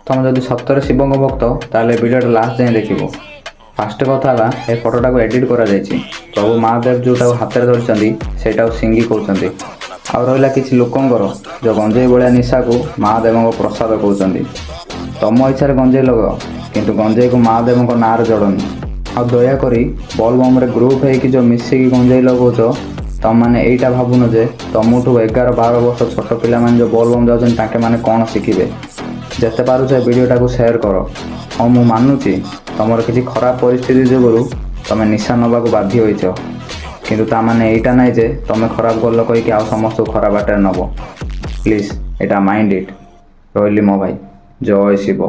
ତମେ ଯଦି ସତରେ ଶିବଙ୍କ ଭକ୍ତ ତାହେଲେ ଭିଡ଼ିଓଟା ଲାଷ୍ଟ ଯାଏଁ ଦେଖିବ। ଫାଷ୍ଟ କଥା ହେଲା, ଏ ଫଟୋଟାକୁ ଏଡ଼ିଟ୍ କରାଯାଇଛି। ପ୍ରଭୁ ମହାଦେବ ଯେଉଁଟାକୁ ହାତରେ ଧରିଛନ୍ତି ସେଇଟାକୁ ସିଙ୍ଗି କହୁଛନ୍ତି। ଆଉ ରହିଲା କିଛି ଲୋକଙ୍କର ଯେଉଁ ଗଞ୍ଜେଇ ଭଳିଆ ନିଶାକୁ ମହାଦେବଙ୍କ ପ୍ରସାଦ କହୁଛନ୍ତି। ତମ ଇଚ୍ଛାରେ ଗଞ୍ଜେଇ ଲଗାଅ, କିନ୍ତୁ ଗଞ୍ଜେଇକୁ ମହାଦେବଙ୍କ ନାଁରେ ଯୋଡ଼ନି। ଆଉ ଦୟାକରି ବୋଲବମ୍ରେ ଗ୍ରୁପ୍ ହେଇକି ଯେଉଁ ମିଶିକି ଗଞ୍ଜେଇ ଲଗାଉଛ, ତମମାନେ ଏଇଟା ଭାବୁନ ଯେ ତମଠୁ 11-12 ବର୍ଷ ଛୋଟ ପିଲାମାନେ ଯେଉଁ ବୋଲବମ୍ ଯାଉଛନ୍ତି ତାଙ୍କେ ମାନେ କ'ଣ ଶିଖିବେ। ଯେତେ ପାରୁଛ ଏ ଭିଡ଼ିଓଟାକୁ ସେୟାର କର। ହଁ, ମୁଁ ମାନୁଛି ତମର କିଛି ଖରାପ ପରିସ୍ଥିତି ଯୋଗୁଁ ତମେ ନିଶା ନେବାକୁ ବାଧ୍ୟ ହୋଇଛ, କିନ୍ତୁ ତା ମାନେ ଏଇଟା ନାହିଁ ଯେ ତମେ ଖରାପ ଗଲ କହିକି ଆଉ ସମସ୍ତଙ୍କୁ ଖରାପ ବାଟରେ ନେବ। ପ୍ଲିଜ୍ ଏଇଟା ମାଇଣ୍ଡ ଇଟ୍। ରହିଲି ମୋ ଭାଇ, ଜୟ ଶିବ।